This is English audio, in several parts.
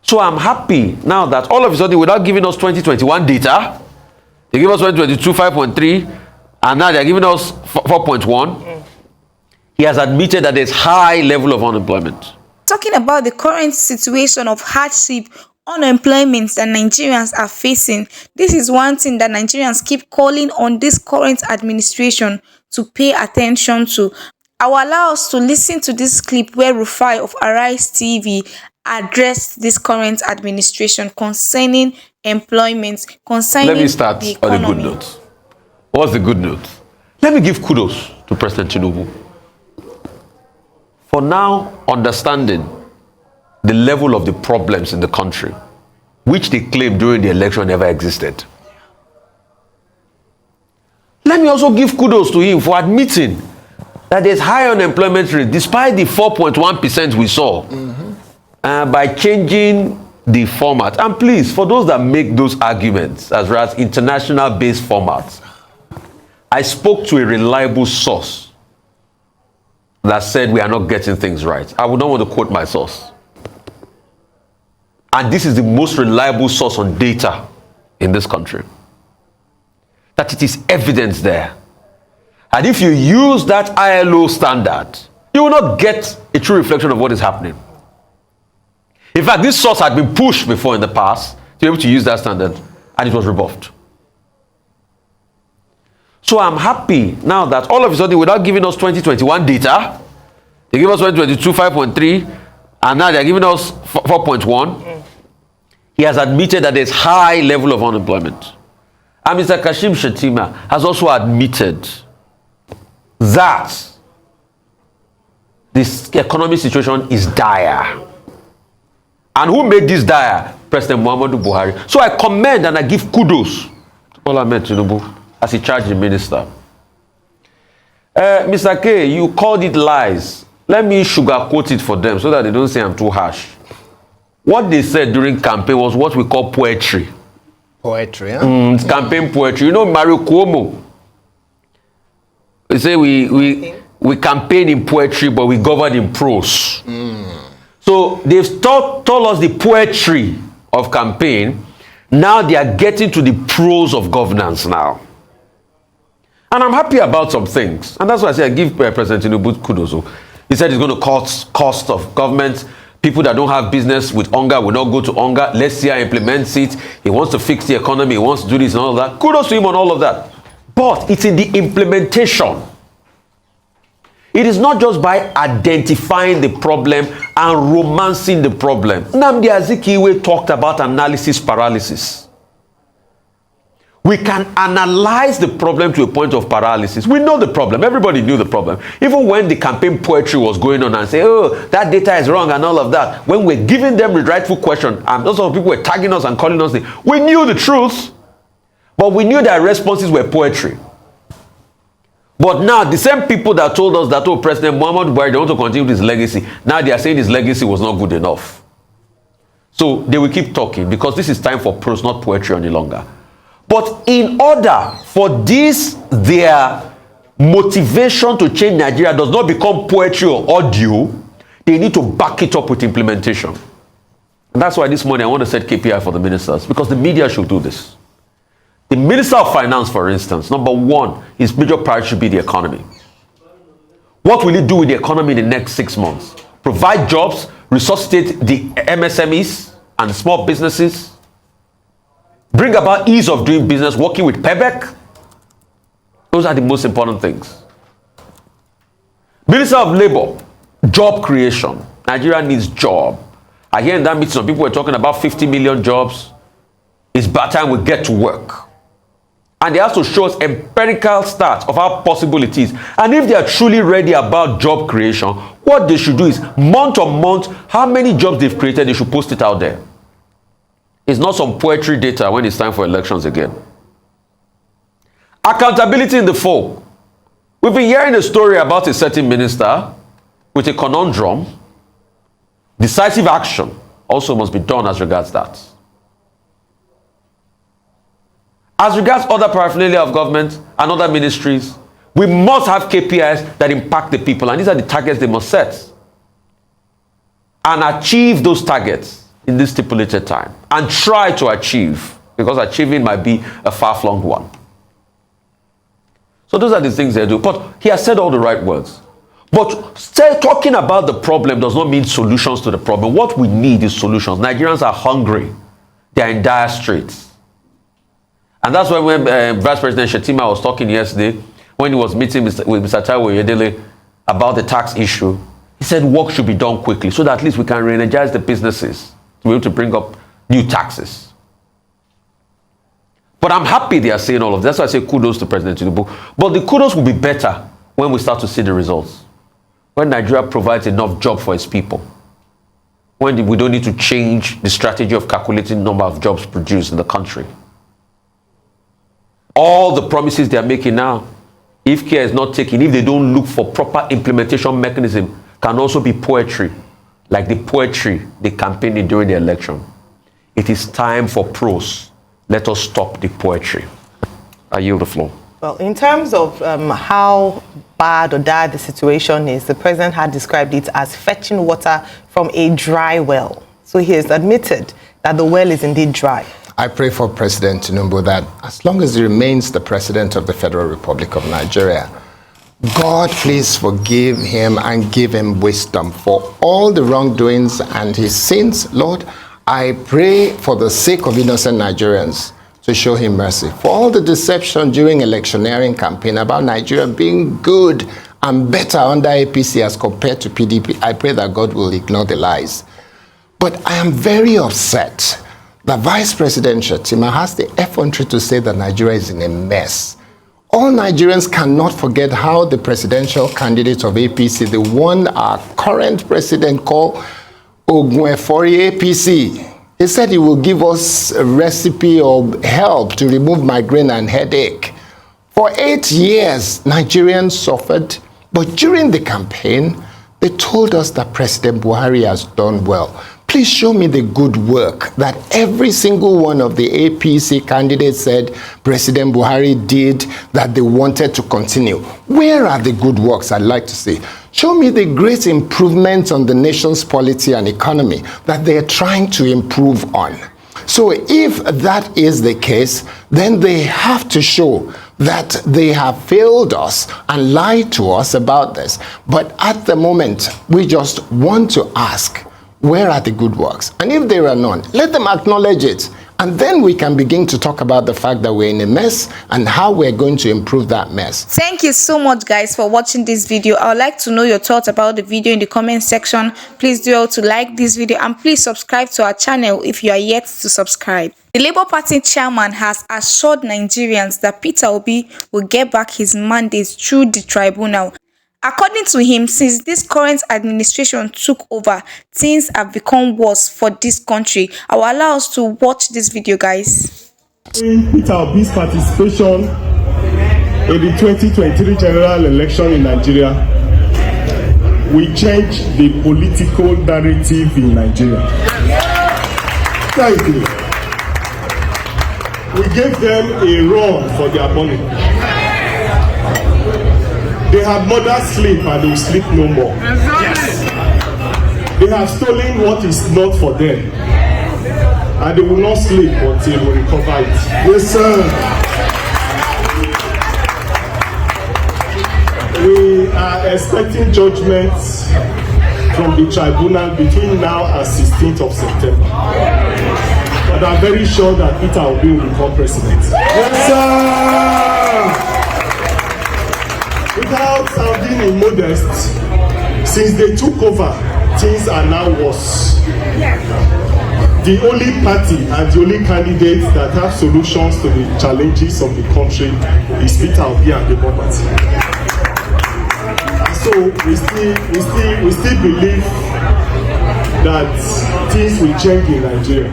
So I'm happy now that all of a sudden, without giving us 2021 data, they give us 2022 5.3, and now they're giving us 4.1. He has admitted that there's high level of unemployment. Talking about the current situation of hardship, unemployment that Nigerians are facing, this is one thing that Nigerians keep calling on this current administration to pay attention to. I will allow us to listen to this clip where Rufai of Arise TV addressed this current administration concerning employment, concerning Let me start the on economy. the good note. What's the good note? Let me give kudos to President Tinubu for now understanding the level of the problems in the country, which they claimed during the election never existed. Let me also give kudos to him for admitting that there's high unemployment rate despite the 4.1% we saw by changing the format. And please, for those that make those arguments as well as international based formats, I spoke to a reliable source that said we are not getting things right. I would not want to quote my source. And this is the most reliable source on data in this country. That it is evidence there. And if you use that ILO standard, you will not get a true reflection of what is happening. In fact, this source had been pushed before in the past to be able to use that standard, and it was rebuffed. So I'm happy now that all of a sudden, without giving us 2021 data, they give us 2022 5.3, and now they're giving us 4.1. He has admitted that there's high level of unemployment. And Mr. Kashim Shettima has also admitted that this economic situation is dire. And who made this dire? President Muhammadu Buhari. So I commend and I give kudos to Bola Tinubu as he charged the minister. Mr. K, you called it lies. Let me sugarcoat it for them so that they don't say I'm too harsh. What they said during campaign was what we call poetry. Poetry, huh? It's campaign poetry. You know Mario Cuomo? They say we campaign in poetry, but we govern in prose. So they've told us the poetry of campaign. Now they are getting to the prose of governance now. And I'm happy about some things. And that's why I say I give President Tinubu kudos. He said he's going to cut cost of government. People that don't have business with hunger will not go to hunger. Let's see how he implements it. He wants to fix the economy. He wants to do this and all that. Kudos to him on all of that. But it's in the implementation. It is not just by identifying the problem and romancing the problem. Nnamdi Azikiwe talked about analysis paralysis. We can analyze the problem to a point of paralysis. We know the problem. Everybody knew the problem. Even when the campaign poetry was going on and say, oh, that data is wrong and all of that. When we're giving them the rightful question, and those people were tagging us and calling us, we knew the truth, but we knew their responses were poetry. But now, the same people that told us that, oh, President Muhammadu Buhari, they want to continue his legacy, now they are saying his legacy was not good enough. So they will keep talking because this is time for prose, not poetry any longer. But in order for this, their motivation to change Nigeria does not become poetry or audio, they need to back it up with implementation. And that's why this morning I want to set KPI for the ministers, because the media should do this. The Minister of Finance, for instance, number one, his major priority should be the economy. What will he do with the economy in the next 6 months? Provide jobs, resuscitate the MSMEs and the small businesses, bring about ease of doing business, working with PEBEC. Those are the most important things. Minister of Labor, job creation. Nigeria needs job. I hear in that meeting some people were talking about 50 million jobs. It's about time we get to work. And they have to show us empirical stats of how possible it is. And if they are truly ready about job creation, what they should do is month on month, how many jobs they've created, they should post it out there. It's not some poetry data when it's time for elections again. Accountability in the folk. We've been hearing a story about a certain minister with a conundrum. Decisive action also must be done as regards that. As regards other paraphernalia of government and other ministries, we must have KPIs that impact the people, and these are the targets they must set and achieve those targets in this stipulated time and try to achieve, because achieving might be a far-flung one. So those are the things they do. But he has said all the right words. But talking about the problem does not mean solutions to the problem. What we need is solutions. Nigerians are hungry. They are in dire straits. And that's why when Vice President Shettima was talking yesterday, when he was meeting with Mr. Taiwo Oyedele about the tax issue, he said work should be done quickly so that at least we can re-energize the businesses to be able to bring up new taxes. But I'm happy they are saying all of that. That's why I say kudos to President Tinubu. But the kudos will be better when we start to see the results. When Nigeria provides enough job for its people. When we don't need to change the strategy of calculating the number of jobs produced in the country. All the promises they are making now, if care is not taken, if they don't look for proper implementation mechanism, can also be poetry, like the poetry they campaigned during the election. It is time for prose. Let us stop the poetry. I yield the floor. Well, in terms of how bad or dire the situation is, the president had described it as fetching water from a dry well. So he has admitted that the well is indeed dry. I pray for President Tinubu that as long as he remains the president of the Federal Republic of Nigeria, God, please forgive him and give him wisdom for all the wrongdoings and his sins. Lord, I pray for the sake of innocent Nigerians to show him mercy. For all the deception during electioneering campaign about Nigeria being good and better under APC as compared to PDP, I pray that God will ignore the lies. But I am very upset that Vice President Shettima has the effrontery to say that Nigeria is in a mess. All Nigerians cannot forget how the presidential candidate of APC, the one our current president called Ogunefori APC, he said he will give us a recipe or help to remove migraine and headache. For 8 years, Nigerians suffered, but during the campaign, they told us that President Buhari has done well. Please show me the good work that every single one of the APC candidates said President Buhari did that they wanted to continue. Where are the good works I'd like to see? Show me the great improvements on the nation's polity and economy that they're trying to improve on. So if that is the case, then they have to show that they have failed us and lied to us about this. But at the moment, we just want to ask, where are the good works? And if there are none, let them acknowledge it. And then we can begin to talk about the fact that we're in a mess and how we're going to improve that mess. Thank you so much, guys, for watching this video. I would like to know your thoughts about the video in the comment section. Please do all to like this video and please subscribe to our channel if you are yet to subscribe. The Labour Party chairman has assured Nigerians that Peter Obi will get back his mandate through the tribunal. According to him, since this current administration took over, things have become worse for this country. I will allow us to watch this video, guys. Peter Obi's participation in the 2023 general election in Nigeria will change the political narrative in Nigeria. Thank you. We gave them a run for their money. They have murdered sleep and they will sleep no more. Yes. They have stolen what is not for them. And they will not sleep until we recover it. Yes, sir. We are expecting judgments from the tribunal between now and 16th of September. And I'm very sure that Peter Obi will become president. Yes, sir. Without sounding immodest, since they took over, things are now worse. The only party and the only candidate that have solutions to the challenges of the country is Peter Obi and the government. So we still believe that things will change in Nigeria.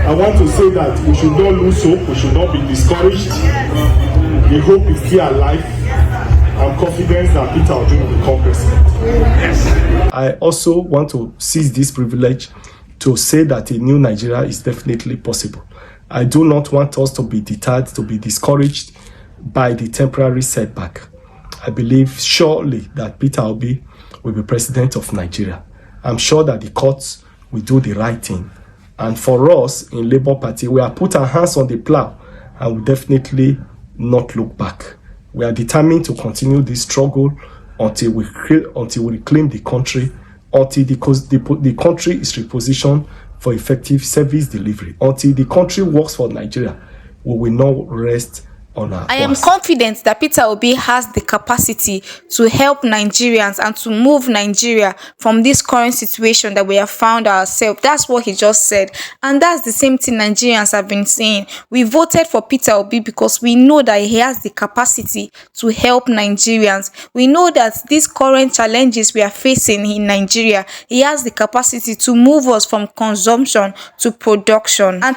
I want to say that we should not lose hope, we should not be discouraged. The hope is still alive. I'm confident that Peter Obi will become president. Yes. I also want to seize this privilege to say that a new Nigeria is definitely possible. I do not want us to be deterred, to be discouraged by the temporary setback. I believe surely that Peter Obi will be president of Nigeria. I'm sure that the courts we do the right thing. And for us in Labour Party, we have put our hands on the plow and we definitely not look back. We are determined to continue this struggle until we reclaim the country, until the country is repositioned for effective service delivery. Until the country works for Nigeria, we will not rest on our I am horse. confident that Peter Obi has the capacity to help Nigerians and to move Nigeria from this current situation that we have found ourselves. That's what he just said. And that's the same thing Nigerians have been saying. We voted for Peter Obi because we know that he has the capacity to help Nigerians. We know that these current challenges we are facing in Nigeria, he has the capacity to move us from consumption to production. And